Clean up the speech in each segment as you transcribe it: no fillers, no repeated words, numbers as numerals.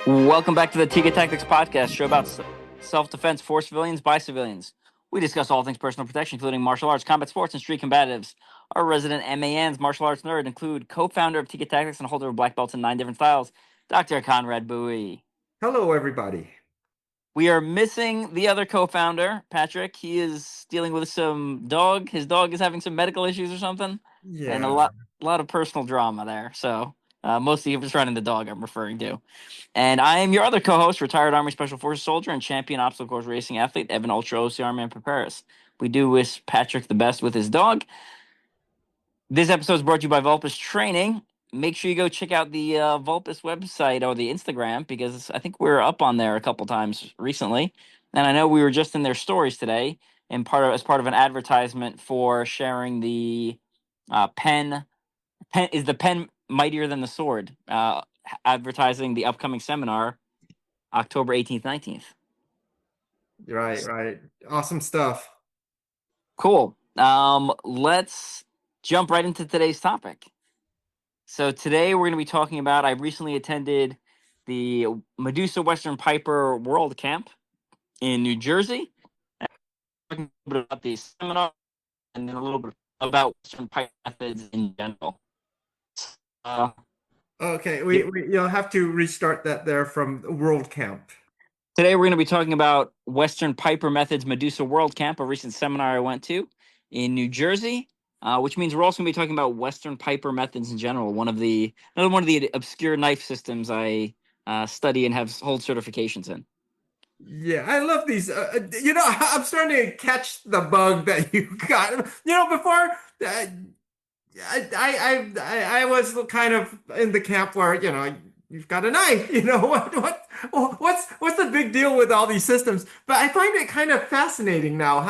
Welcome back to the Tiga Tactics Podcast, show about self-defense for civilians by civilians. We discuss all things personal protection, including martial arts, combat sports, and street combatives. Our resident MAN's martial arts nerd include co-founder of Tiga Tactics and holder of black belts in 9 different styles, Dr. Conrad Bui. Hello, everybody. We are missing the other co-founder, Patrick. He is dealing with some dog. His dog is having some medical issues or something, and a Yeah. lot of personal drama there. So mostly he was running the dog I'm referring to. And I am your other co-host, retired Army Special Forces soldier and champion obstacle course racing athlete, Evan Ultra-OCR man Perperis. We do wish Patrick the best with his dog. This episode is brought to you by Vulpus Training. Make sure you go check out the Vulpus website or the Instagram, because I think we're up on there a couple times recently. And I know we were just in their stories today, and as part of an advertisement for sharing the pen. Is the pen mightier than the sword? Advertising the upcoming seminar, October 18th, 19th. Right. Awesome stuff. Cool. Let's jump right into today's topic. So today we're going to be talking about, I recently attended the Medusa Western Piper World Camp in New Jersey. Talking a bit about the seminar and then a little bit about Western Piper methods in general. Okay, you'll have to restart that there from World Camp. Today we're going to be talking about Western Piper Methods Medusa World Camp, a recent seminar I went to in New Jersey, which means we're also going to be talking about Western Piper methods in general. Another one of the obscure knife systems I study and hold certifications in. Yeah, I love these. I'm starting to catch the bug that you got. Before I was kind of in the camp where you've got a knife. What's the big deal with all these systems? But I find it kind of fascinating now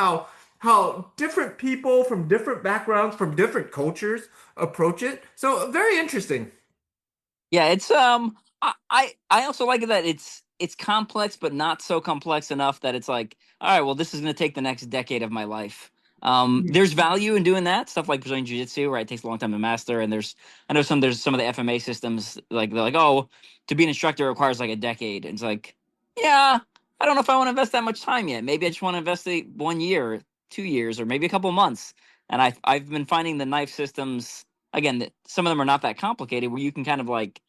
how different people from different backgrounds, from different cultures approach it. So very interesting. Yeah, it's I also like that it's complex, but not so complex enough that it's like, all right, well, this is going to take the next decade of my life. There's value in doing that stuff, like Brazilian Jiu-Jitsu, right? It takes a long time to master, and there's some of the FMA systems, like they're like, oh, to be an instructor requires like a decade. And it's like, yeah, I don't know if I want to invest that much time yet. Maybe I just want to invest 1 year, 2 years, or maybe a couple months. And I've been finding the knife systems, again, that some of them are not that complicated, where you can kind of like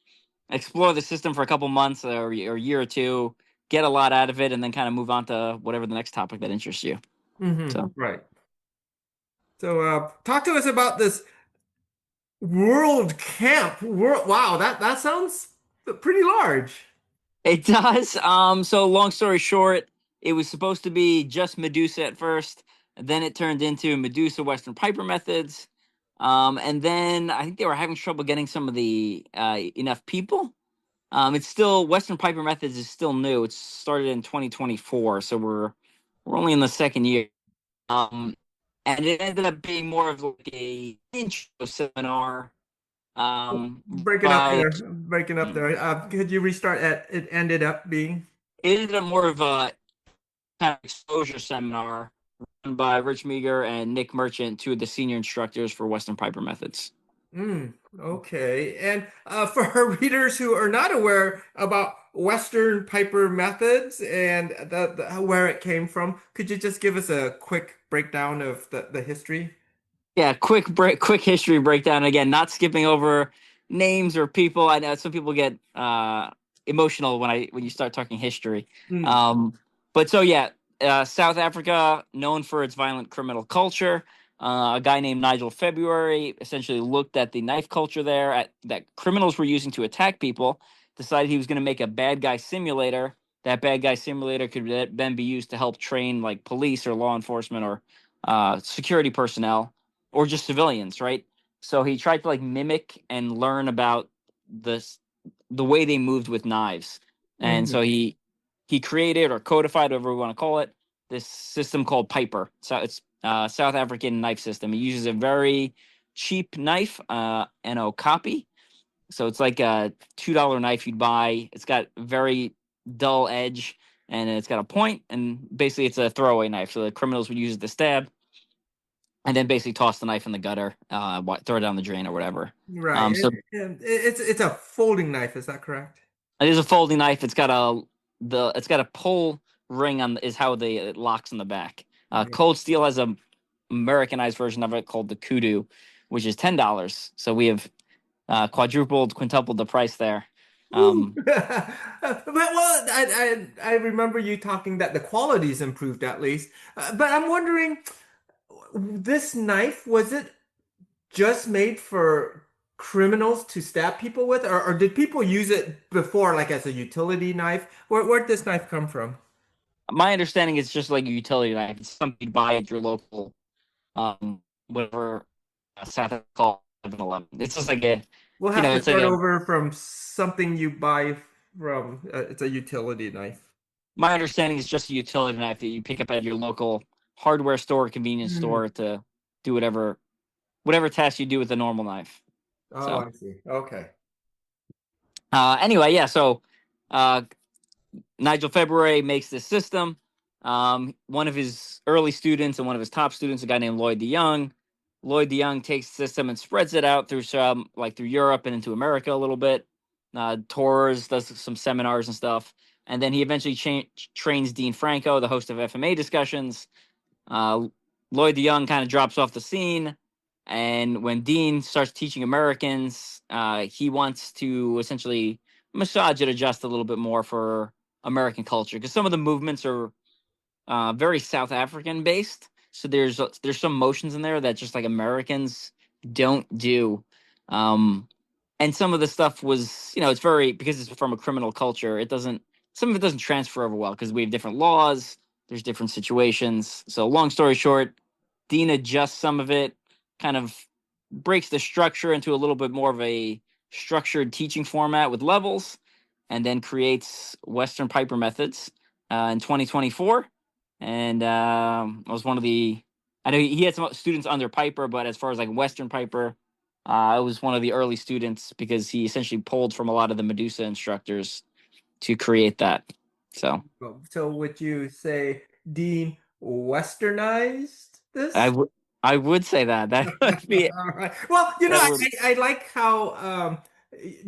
explore the system for a couple months or a year or two, get a lot out of it, and then kind of move on to whatever the next topic that interests you. So Right. So talk to us about this World Camp. Wow, that sounds pretty large. it does. So long story short, it was supposed to be just Medusa at first, and then it turned into Medusa Western Piper Methods. And then I think they were having trouble getting some of the enough people. It's still, Western Piper Methods is still new. It started in 2024, so we're only in the second year. And it ended up being more of like a intro seminar. Breaking up By there, breaking up there. Could you restart at it ended up being? It ended up more of a kind of exposure seminar run by Rich Meager and Nick Merchant, two of the senior instructors for Western Piper Methods. Okay. And for our readers who are not aware about Western Piper methods and where it came from, could you just give us a quick breakdown of the history? Yeah, quick history breakdown. Again, not skipping over names or people. I know some people get emotional when you start talking history. Mm. But so yeah, South Africa, known for its violent criminal culture. A guy named Nigel February essentially looked at the knife culture there, that criminals were using to attack people. Decided he was going to make a bad guy simulator. That bad guy simulator could then be used to help train like police or law enforcement or security personnel or just civilians, right? So he tried to like mimic and learn about the way they moved with knives. And so Mhm. he created or codified, whatever we want to call it, this system called Piper. So it's South African knife system. He uses a very cheap knife, NO copy. So it's like a $2 knife you'd buy. It's got very dull edge, and it's got a point, and basically it's a throwaway knife. So the criminals would use it to stab, and then basically toss the knife in the gutter, throw it down the drain or whatever. Right. So And it's a folding knife, is that correct? It is a folding knife. It's got a pull ring on is how it locks on the back. Cold Steel has a Americanized version of it called the Kudu, which is $10. So we have quadrupled, quintupled the price there. Woo. Well, I remember you talking that the quality's improved at least. But I'm wondering, this knife, was it just made for criminals to stab people with, or did people use it before, like as a utility knife? Where'd this knife come from? My understanding is just like a utility knife. It's something you buy at your local whatever South call 7-Eleven. It's just like a We'll have to it's like start a over from something you buy from. It's a utility knife. my understanding is just a utility knife that you pick up at your local hardware store, convenience Hmm. store to do whatever task you do with a normal knife. Oh, So I see. Okay. anyway, yeah. So uh, Nigel February makes this system. One of his early students and one of his top students, a guy named Lloyd DeYoung. Lloyd DeYoung takes the system and spreads it out through through Europe and into America a little bit. Tours, does some seminars and stuff, and then he eventually trains Dean Franco, the host of FMA discussions. Uh, Lloyd DeYoung kind of drops off the scene, and when Dean starts teaching Americans, he wants to essentially massage it, adjust a little bit more for American culture because some of the movements are very South African based. So there's some motions in there that just like Americans don't do. Um, and some of the stuff was, it's very because it's from a criminal culture. Some of it doesn't transfer over well because we have different laws. There's different situations. So long story short, Dean adjusts some of it, kind of breaks the structure into a little bit more of a structured teaching format with levels, and then creates Western Piper methods in 2024. And I was one of the. I know he had some students under Piper, but as far as like Western Piper, I was one of the early students because he essentially pulled from a lot of the Medusa instructors to create that. So So would you say Dean westernized I this? would I would say that that would be All right. Well, that would I like how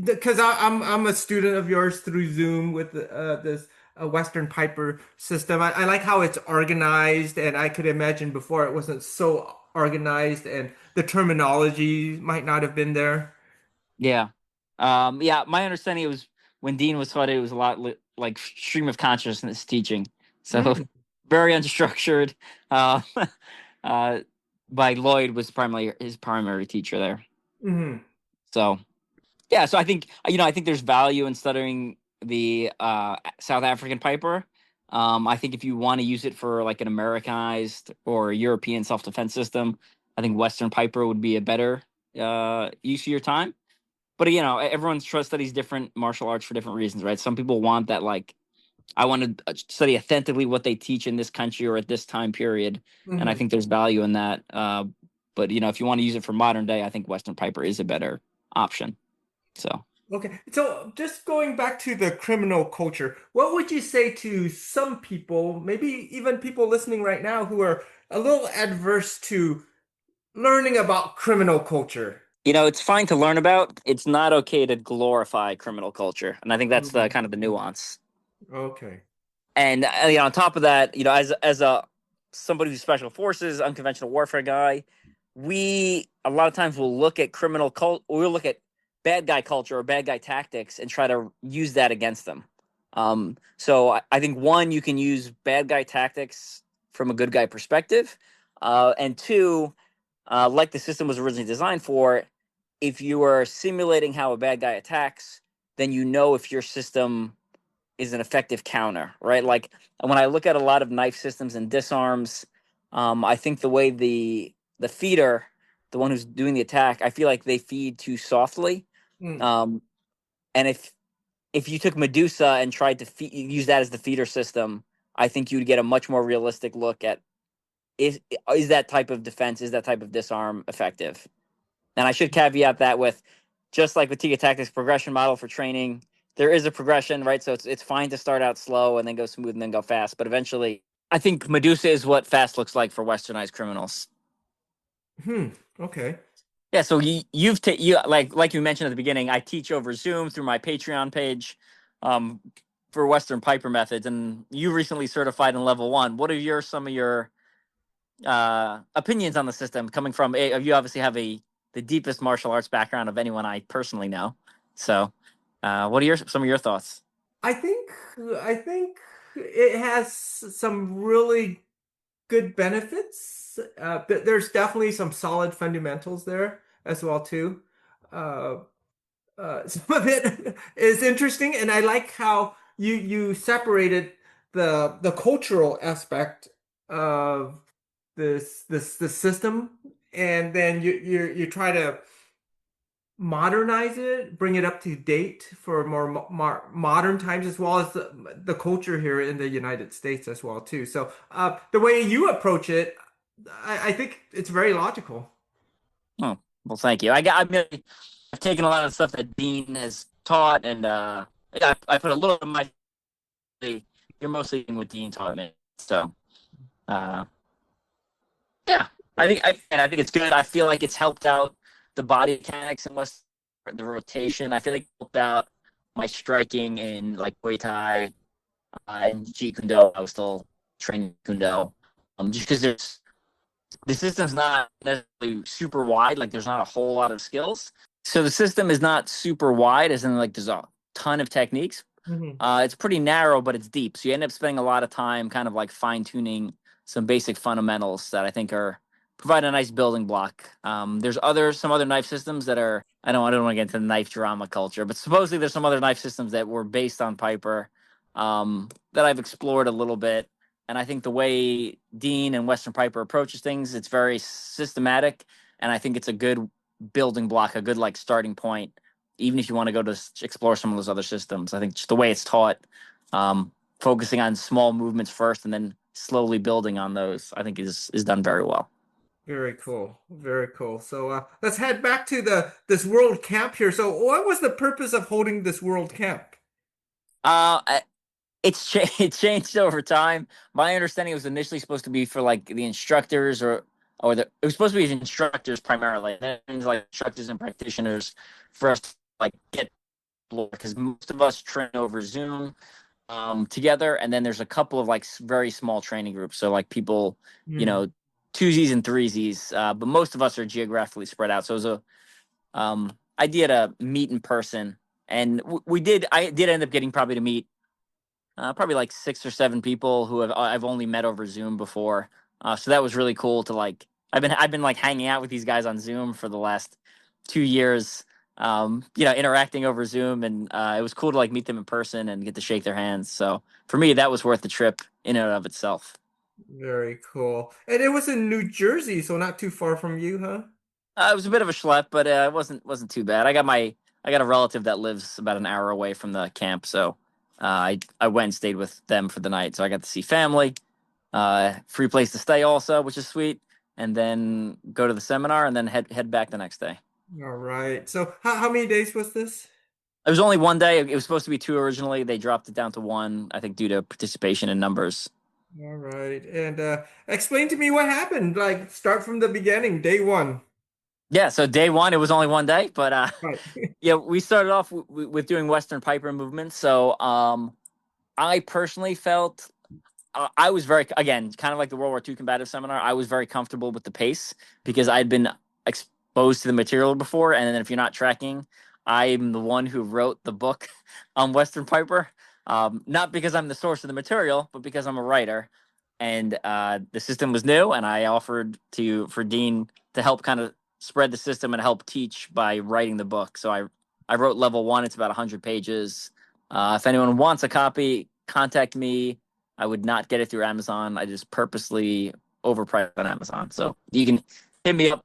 because I'm a student of yours through Zoom with this Western Piper system. I like how it's organized, and I could imagine before it wasn't so organized, and the terminology might not have been there. yeah. Yeah, my understanding it was when Dean was taught it was a lot like stream of consciousness teaching. So Mm, very unstructured. Uh, uh, by Lloyd was primarily his primary teacher there. mhm, So yeah, so I think I think there's value in studying the South African piper. I think if you want to use it for like an Americanized or European self defense system, I think Western piper would be a better use of your time. But everyone studies different martial arts for different reasons, right? Some people want that like I want to study authentically what they teach in this country or at this time period, and I mhm. think there's value in that. But if you want to use it for modern day, I think Western piper is a better option. So Okay, so just going back to the criminal culture, what would you say to some people, maybe even people listening right now, who are a little adverse to learning about criminal culture? it's fine to learn about. It's not okay to glorify criminal culture, and I think that's the Mhm. kind of the nuance. Okay. And on top of that, as a somebody who's special forces, unconventional warfare guy, we a lot of times will look at we'll look at bad guy culture or bad guy tactics and try to use that against them. So I think one, you can use bad guy tactics from a good guy perspective, and two, like the system was originally designed for, if you are simulating how a bad guy attacks, then if your system is an effective counter, right? Like when I look at a lot of knife systems and disarms, I think the way the feeder, the one who's doing the attack, I feel like they feed too softly. Mm, Um, and if you took Medusa and tried to use that as the feeder system, I think you'd get a much more realistic look at is is that type of defense, is that type of disarm effective? And I should caveat that with just like with Tiga Tactics progression model for training, there is a progression, right? So it's fine to start out slow and then go smooth and then go fast. But eventually, I think Medusa is what fast looks like for westernized criminals. hmm. Okay. Yeah, so you like you mentioned at the beginning, I teach over Zoom through my Patreon page. um, for Western Piper methods, and you recently certified in level one. What are some of your opinions on the system coming from? You obviously have the deepest martial arts background of anyone I personally know. So, what are some of your thoughts? I think I think it has some really good benefits. There's definitely some solid fundamentals there as well too. Uh, some of it is interesting, and I like how you separated the cultural aspect of this system, and then you try to modernize it, bring it up to date for more modern times, as well as the culture here in the United States as well too. So the way you approach it, I think it's very logical. Oh, well, thank you. I've taken a lot of stuff that Dean has taught, and I put a little of my. You're mostly in what Dean taught me, so uh, yeah. I think it's good. I feel like it's helped out the body mechanics and the rotation. I feel like it helped out my striking in like Muay Thai and Jeet Kune Do. I was still training Kune Do, just because the system's not necessarily super wide. Like there's not a whole lot of skills. So the system is not super wide, as in like there's a ton of techniques. Mhm. It's pretty narrow, but it's deep. So you end up spending a lot of time kind of like fine tuning some basic fundamentals that I think are provide a nice building block. There's some other knife systems that are I don't want to get into the knife drama culture, but supposedly there's some other knife systems that were based on Piper that I've explored a little bit. And I think the way Dean and Western Piper approaches things, it's very systematic, and I think it's a good building block, a good like starting point even if you want to go to explore some of those other systems. I think just the way it's taught, um, focusing on small movements first and then slowly building on those, I think is done very well. Very cool. Very cool. So let's head back to the this world camp here. So what was the purpose of holding this world camp? Uh, it changed over time. My understanding was initially supposed to be for like the instructors it was supposed to be instructors primarily, and then like instructors and practitioners for us to like get because most of us train over Zoom together, and then there's a couple of like very small training groups. So like people, you Hmm. know, twosies and threesies, but most of us are geographically spread out. So it was a idea to meet in person, and we did. I did end up getting probably to meet probably like 6 or 7 people who I've only met over Zoom before. So that was really cool to like. I've been like hanging out with these guys on Zoom for the last 2 years. Interacting over Zoom, and it was cool to like meet them in person and get to shake their hands. So for me, that was worth the trip in and of itself. Very cool. And it was in New Jersey, so not too far from you, huh? It was a bit of a schlep, but it wasn't too bad. I got a relative that lives about an hour away from the camp, so I went and stayed with them for the night. So I got to see family, free place to stay also, which is sweet, and then go to the seminar and then head back the next day. All right. So how many days was this? It was only one day. It was supposed to be two originally. They dropped it down to one, I think, due to participation in numbers. All right. And explain to me what happened. Like start from the beginning, day one. Yeah, so day one, it was only one day, but Right. yeah, we started off with doing Western Piper movements. So I personally felt I was very, again, kind of like the World War II combative seminar. I was very comfortable with the pace because I'd been exposed to the material before. And then if you're not tracking, I'm the one who wrote the book on Western Piper. Not because I'm the source of the material, but because I'm a writer. And the system was new, and I offered for Dean to help kind of spread the system and help teach by writing the book. So I wrote level one. It's about 100 pages. If anyone wants a copy, contact me. I would not get it through Amazon. I just purposely overpriced on Amazon. So you can hit me up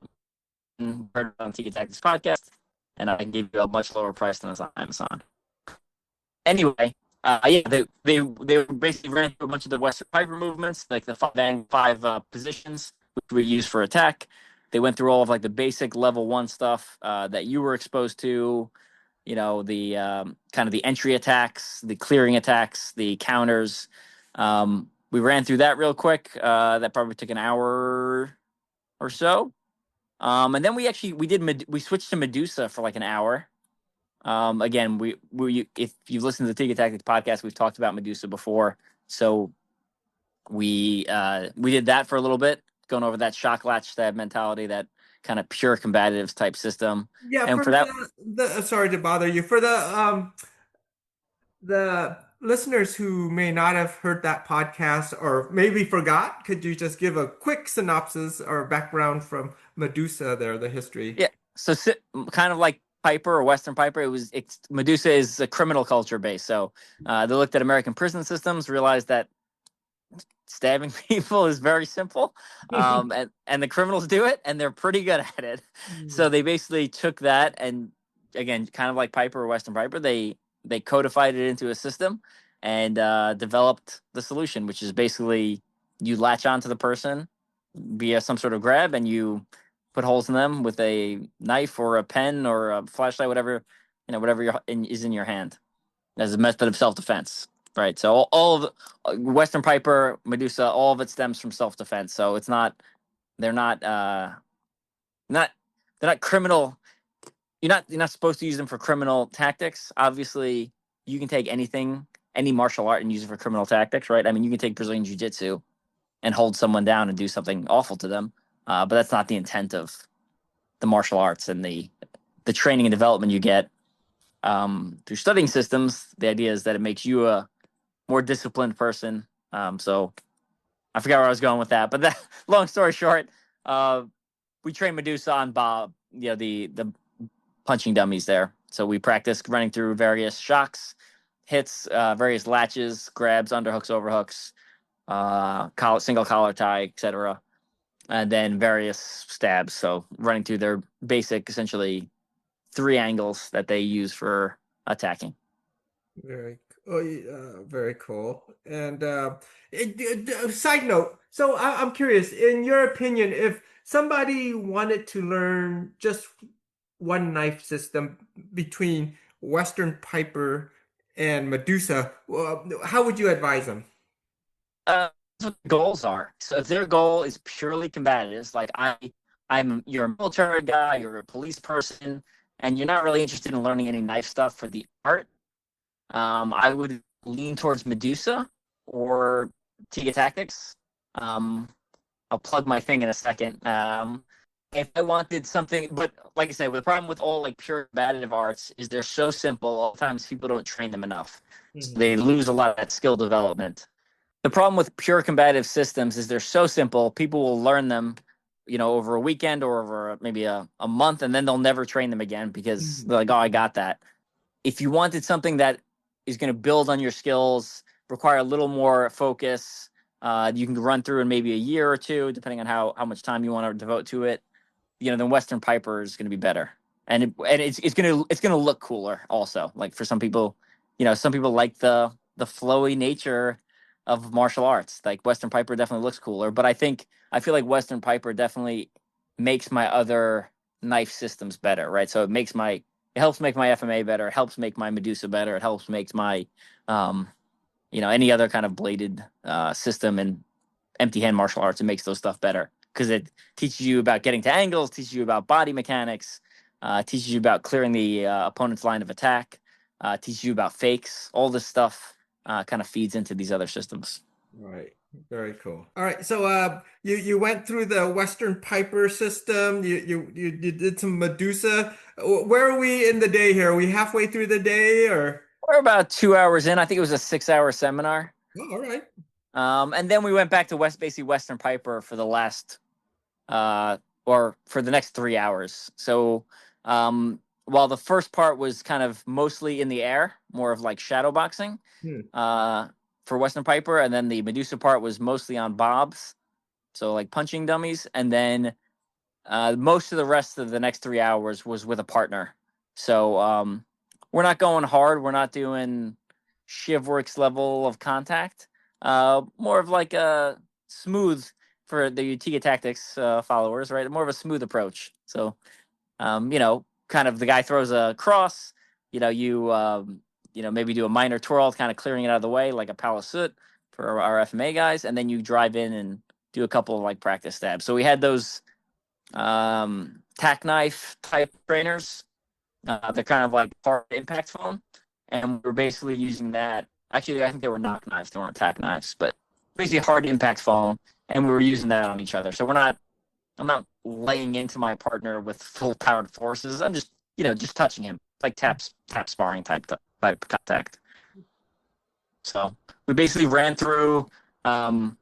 and heard on Tiga podcast, and I can give you a much lower price than it's on Amazon. Anyway, yeah, they basically ran through a bunch of the Western Piper movements, like the five positions which we use for attack. They went through all of like the basic level one stuff that you were exposed to. The kind of the entry attacks, the clearing attacks, the counters. We ran through that real quick. That probably took an hour or so. And then we switched to Medusa for like an hour. Again, if you've listened to the Tiga Tactics podcast, we've talked about Medusa before. So we did that for a little bit, going over that shock latch stab mentality, that kind of pure combatives type system. Yeah, And for for that, the sorry to bother you. For the listeners who may not have heard that podcast or maybe forgot, could you just give a quick synopsis or background from Medusa there, the history? yeah, so kind of like Piper or Western Piper, Medusa is a criminal culture base. So they looked at American prison systems, realized that stabbing people is very simple, and the criminals do it, and they're pretty good at it. So they basically took that, and again, kind of like Piper or Western Piper, they codified it into a system and developed the solution, which is basically you latch onto the person via some sort of grab, and you put holes in them with a knife or a pen or a flashlight, whatever is in your hand, as a method of self-defense, right? So all of Western Piper, Medusa, all of it stems from self-defense. So it's not they're not they're not criminal. You're not supposed to use them for criminal tactics. Obviously, you can take any martial art, and use it for criminal tactics, right? I mean, you can take Brazilian Jiu-Jitsu and hold someone down and do something awful to them, but that's not the intent of the martial arts and the training and development you get through studying systems. The idea is that it makes you a more disciplined person. So I forgot where I was going with that, but that, long story short, we train Medusa on Bob, the punching dummies there. So we practice running through various shocks, hits, various latches, grabs, underhooks, overhooks, single collar tie, etc., and then various stabs. So running through their basic, essentially, three angles that they use for attacking. Very cool. And side note, so I'm curious, in your opinion, if somebody wanted to learn just one knife system between Western Piper and Medusa, how would you advise them? That's what the goals are. So if their goal is purely combative, like you're a military guy, you're a police person, and you're not really interested in learning any knife stuff for the art, I would lean towards Medusa or Tiga Tactics. I'll plug my thing in a second. If I wanted something, but like I said, the problem with all like pure combative arts is they're so simple. All times people don't train them enough, so they lose a lot of that skill development. The problem with pure combative systems is they're so simple. People will learn them, over a weekend or over maybe a month, and then they'll never train them again because they're like, oh, I got that. If you wanted something that is going to build on your skills, require a little more focus, you can run through in maybe a year or two, depending on how much time you want to devote to it. Then Western Piper is going to be better, and it's gonna look cooler also. Like for some people, some people like the flowy nature of martial arts. Like Western Piper definitely looks cooler, but I feel like Western Piper definitely makes my other knife systems better, right? So it helps make my FMA better. It helps make my Medusa better. It helps make my any other kind of bladed system and empty hand martial arts. It makes those stuff better because it teaches you about getting to angles, teaches you about body mechanics, teaches you about clearing the opponent's line of attack, teaches you about fakes. All this stuff kind of feeds into these other systems. Right. Very cool. All right. So you went through the Western Piper system. You did some Medusa. Where are we in the day here? Are we halfway through the day or? We're about 2 hours in. I think it was a 6-hour seminar. Oh, all right. And then we went back to basically Western Piper for the last or for the next 3 hours. So while the first part was kind of mostly in the air, more of like shadow boxing for Western Piper, and then the Medusa part was mostly on bobs, so like punching dummies, and then most of the rest of the next 3 hours was with a partner. So we're not going hard. We're not doing Shivworks level of contact. More of like a smooth for the Tiga Tactics followers, right? More of a smooth approach. So, kind of the guy throws a cross, maybe do a minor twirl, kind of clearing it out of the way, like a palasut for our FMA guys, and then you drive in and do a couple of like practice stabs. So we had those tack knife type trainers They're kind of like hard impact foam, and we're basically using that. Actually, I think they were knock knives; they weren't tack knives, but basically hard impact foam, and we were using that on each other. So I'm not laying into my partner with full powered forces. I'm just, just touching him, like tap sparring type contact. So we basically ran through. Um,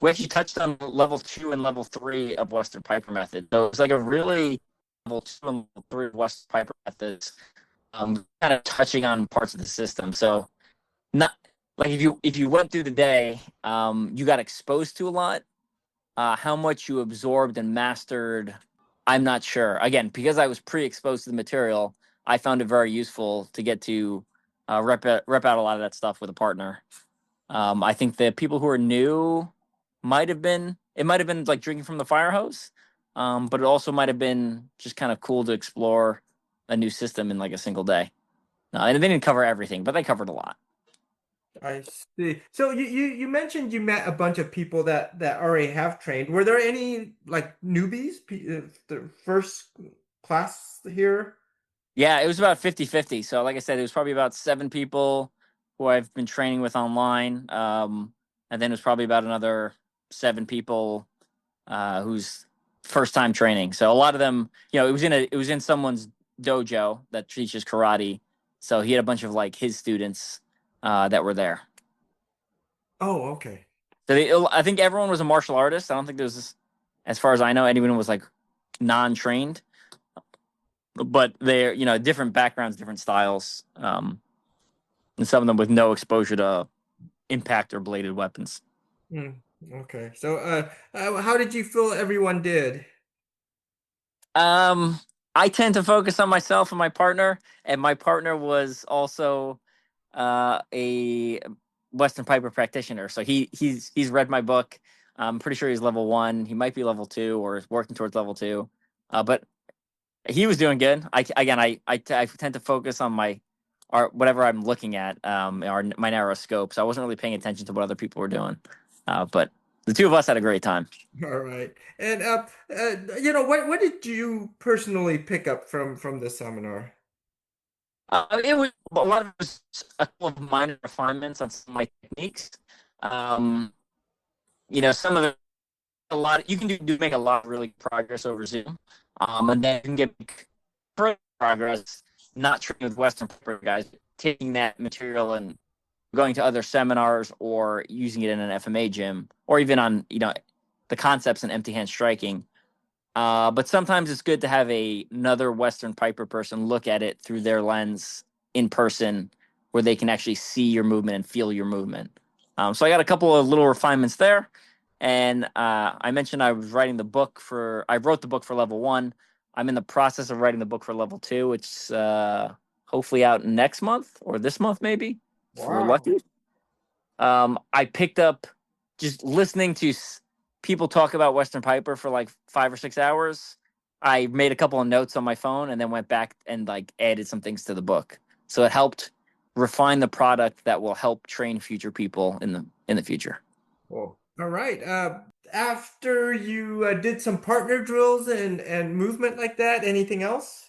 we actually touched on level 2 and level 3 of Western Piper method. So it's like a really level 2 and level 3 of Western Piper methods, kind of touching on parts of the system. So not like if you went through the day, you got exposed to a lot. How much you absorbed and mastered, I'm not sure. Again, because I was pre-exposed to the material, I found it very useful to get to rep out a lot of that stuff with a partner. I think the people who are new might have been like drinking from the fire hose, but it also might have been just kind of cool to explore a new system in like a single day. And they didn't cover everything, but they covered a lot. I see. So you mentioned you met a bunch of people that already have trained. Were there any like newbies, the first class here? Yeah, it was about 50-50. So like I said, it was probably about 7 people who I've been training with online. And then it was probably about another 7 people who's first time training. So a lot of them, it was in someone's dojo that teaches karate. So he had a bunch of like his students that were there. Oh, okay. I think everyone was a martial artist. I don't think there's, as far as I know, anyone was like non-trained, but they're, different backgrounds, different styles, and some of them with no exposure to impact or bladed weapons. Hmm. Okay. So how did you feel everyone did? Um, I tend to focus on myself and my partner, and my partner was also a Western Piper practitioner. So he's read my book. I'm pretty sure he's level 1. He might be level 2 or is working towards level 2. But he was doing good. I tend to focus on my or whatever I'm looking at, or my narrow scope. So I wasn't really paying attention to what other people were doing. But the two of us had a great time. All right. And what did you personally pick up from the seminar? It was a lot of it was a couple of minor refinements on some of my techniques. Um, some of it, a lot you can make a lot of really progress over Zoom, and then you can get further progress not training with Western Piper guys, taking that material and going to other seminars or using it in an FMA gym or even on the concepts in empty hand striking. But sometimes it's good to have another Western Piper person look at it through their lens in person, where they can actually see your movement and feel your movement. So I got a couple of little refinements there, and I mentioned I wrote the book for level 1. I'm in the process of writing the book for level 2. It's hopefully out next month or this month maybe, if we're Wow. lucky. I picked up just listening to people talk about Western Piper for like 5 or 6 hours. I made a couple of notes on my phone and then went back and like added some things to the book. So it helped refine the product that will help train future people in the future. Cool. All right. After you did some partner drills and movement like that, anything else?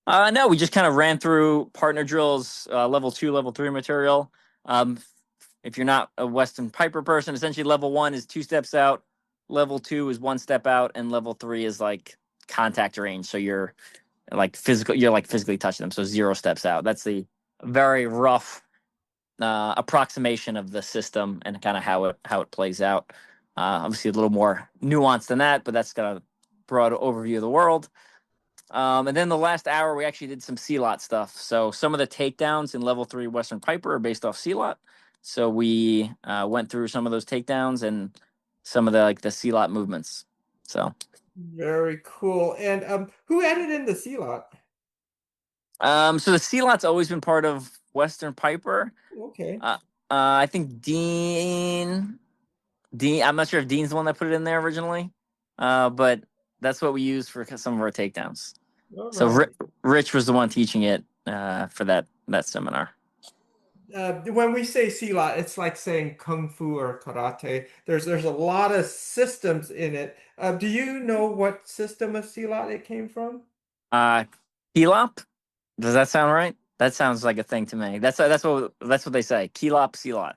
No, we just kind of ran through partner drills, level 2, level 3 material. Um, if you're not a Western Piper person, essentially level 1 is 2 steps out, level 2 is 1 step out, and level 3 is like contact range. So you're like physically touching them. So 0 steps out. That's the very rough approximation of the system and kind of how it plays out. Obviously, a little more nuanced than that, but that's got a broad overview of the world. And then the last hour, we actually did some C-lot stuff. So some of the takedowns in level 3 Western Piper are based off C-lot. So we went through some of those takedowns and some of the C-lot movements. So Very cool. And who added in the C-lot? so the C-lot's always been part of Western Piper. Okay. Uh, I think Dean. I'm not sure if Dean's the one that put it in there originally, but that's what we use for some of our takedowns. All So right. Rich was the one teaching it for that seminar. When we say C-lot, it's like saying kung fu or karate. There's a lot of systems in it. Do you know what system of C-lot it came from? Uh, Helop, Does that sound right? That sounds like a thing to me. That's what they say. Kilop silot.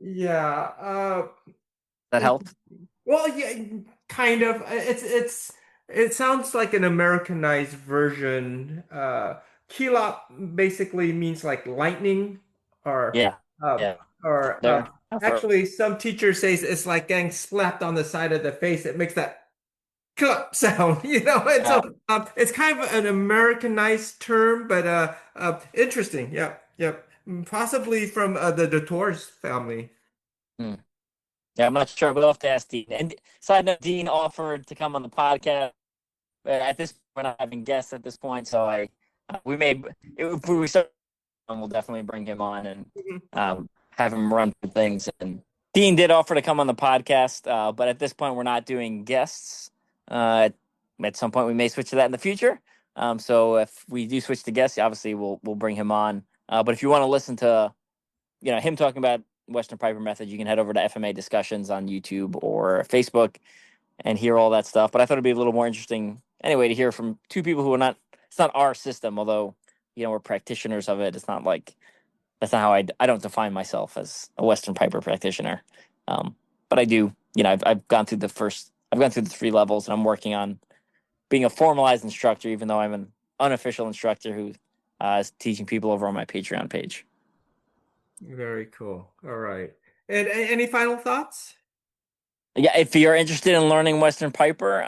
Yeah. That help? Well, yeah, kind of. It sounds like an Americanized version. Kilop basically means like lightning, or Yeah. uh, Yeah. or There. actually, some teachers say it's like getting slapped on the side of the face. It makes that clip sound, And Yeah. so it's kind of an Americanized term, but interesting. Yep, yep. Possibly from the Tours family. Hmm. Yeah, I'm not sure. We'll have to ask Dean. And side note, Dean offered to come on the podcast. At this, we're not having guests at this point, so we may if we start, we'll definitely bring him on and have him run through things. And Dean did offer to come on the podcast, but at this point, we're not doing guests. At some point, we may switch to that in the future. So if we do switch to guests, obviously we'll bring him on. But if you want to listen to him talking about Western Piper method, you can head over to FMA discussions on YouTube or Facebook and hear all that stuff. But I thought it'd be a little more interesting anyway to hear from two people who are not. It's not our system, although we're practitioners of it. It's not like that's not how I don't define myself as a Western Piper practitioner. But I do. I've gone through the 3 levels, and I'm working on being a formalized instructor, even though I'm an unofficial instructor who is teaching people over on my Patreon page. Very cool. All right. And any final thoughts? Yeah, if you're interested in learning Western Piper,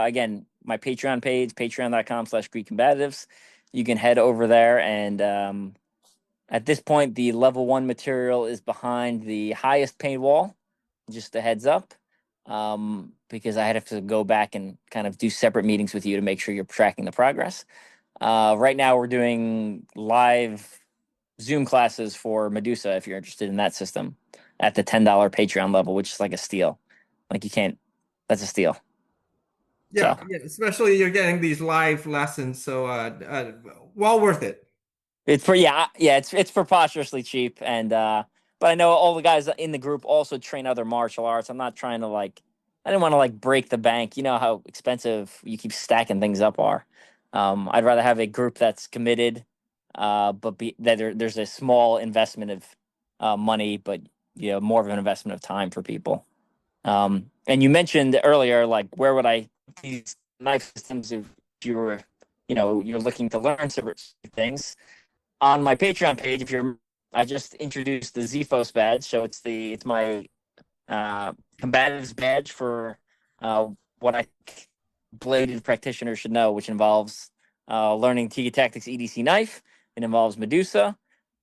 again, my Patreon page, patreon.com/Greek Combatives. You can head over there. And at this point, the level 1 material is behind the highest paywall, just a heads up, because I had to go back and kind of do separate meetings with you to make sure you're tracking the progress. Right now, we're doing live Zoom classes for Medusa if you're interested in that system at the $10 Patreon level, which is like a steal. Like you can't, that's a steal. Yeah, So yeah. Especially you're getting these live lessons, so well worth it. it's for yeah, it's preposterously cheap. And but I know all the guys in the group also train other martial arts. I'm not trying to I didn't want to break the bank. You know how expensive you keep stacking things up are. I'd rather have a group that's committed, but there's a small investment of money, but more of an investment of time for people. And you mentioned earlier, where would I these knife systems if you were, you're looking to learn certain things on my Patreon page. I just introduced the Zephos badge, so it's my combatives badge for what I think bladed practitioners should know, which involves learning Tiga Tactics EDC knife. It involves Medusa,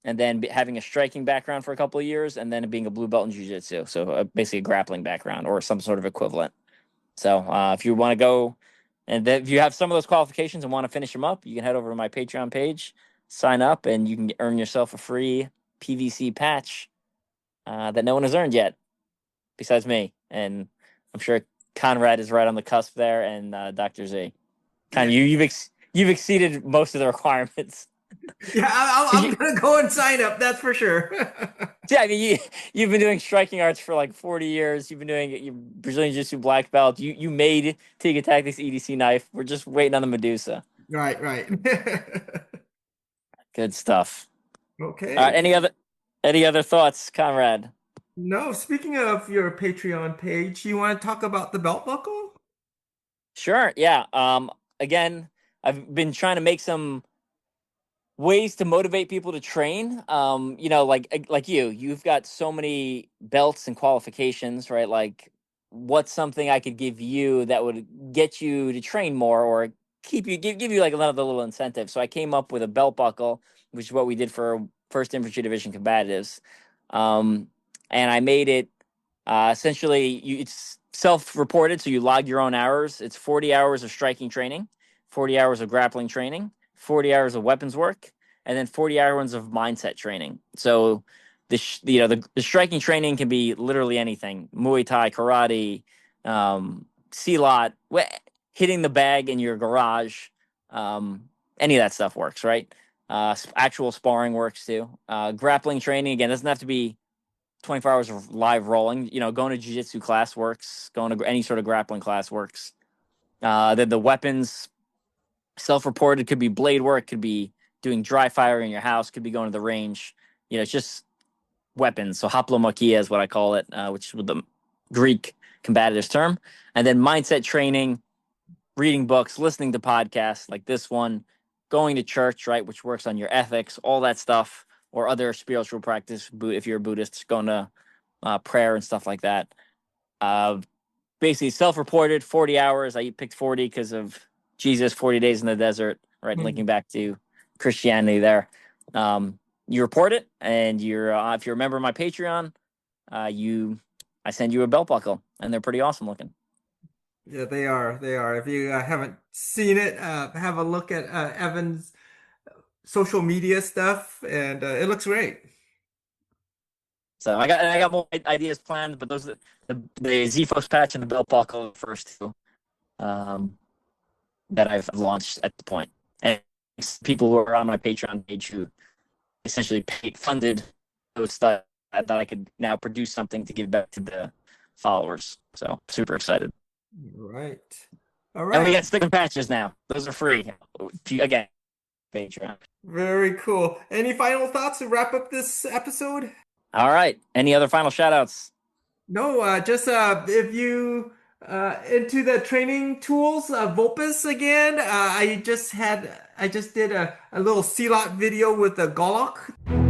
and then having a striking background for a couple of years, and then being a blue belt in jiu-jitsu. So basically a grappling background or some sort of equivalent. So if you want to go, and if you have some of those qualifications and want to finish them up, you can head over to my Patreon page, sign up, and you can earn yourself a free PVC patch that no one has earned yet besides me. And I'm sure Conrad is right on the cusp there, and Dr. Z. Kind Yeah, of you've exceeded most of the requirements. yeah. I'm You, gonna go and sign up. That's for sure. yeah, I mean you've been doing striking arts for 40 years. You've been doing your Brazilian Jiu-Jitsu black belt. You made Tiga Tactics EDC knife. We're just waiting on the Medusa. Right, right. Good stuff. All right. Okay. Any other thoughts, Conrad? No, speaking of your Patreon page, you want to talk about the belt buckle? Sure. Yeah. Again, I've been trying to make some ways to motivate people to train. Like you've got so many belts and qualifications, right? Like, what's something I could give you that would get you to train more or give you another little incentive? So I came up with a belt buckle, which is what we did for First Infantry Division combatives, um, and I made it essentially. It's self-reported, so you log your own hours. It's 40 hours of striking training, 40 hours of grappling training, 40 hours of weapons work, and then 40 hours of mindset training. So the striking training can be literally anything: Muay Thai, karate, silat, hitting the bag in your garage. Any of that stuff works, right? Actual sparring works too. Grappling training, again, doesn't have to be 24 hours of live rolling. Going to jiu-jitsu class works. Going to any sort of grappling class works. Then the weapons, self-reported, could be blade work, could be doing dry fire in your house, could be going to the range. It's just weapons. So haplomakia is what I call it, which is the Greek combatives term. And then mindset training, reading books, listening to podcasts like this one, going to church, right, which works on your ethics, all that stuff, or other spiritual practice. If you're a Buddhist, going to prayer and stuff like that. Basically, self-reported 40 hours. I picked 40 because of Jesus, 40 days in the desert, right, linking back to Christianity there. You report it, and you're if you're a member of my Patreon, I send you a belt buckle, and they're pretty awesome looking. Yeah, they are. They are. If you haven't seen it, have a look at Evan's social media stuff, and it looks great. So I got more ideas planned, but those are the Zphos patch and the belt buckle are the first two that I've launched at the point. And people who are on my Patreon page who essentially funded those stuff that I could now produce something to give back to the followers. So super excited. Right. All And we right. got sticker patches now. Those are free. Again, Patreon. Very cool. Any final thoughts to wrap up this episode? All right. Any other final shout outs? No, just if you into the training tools, Volpus again. I just did a little CLOT video with the Golok.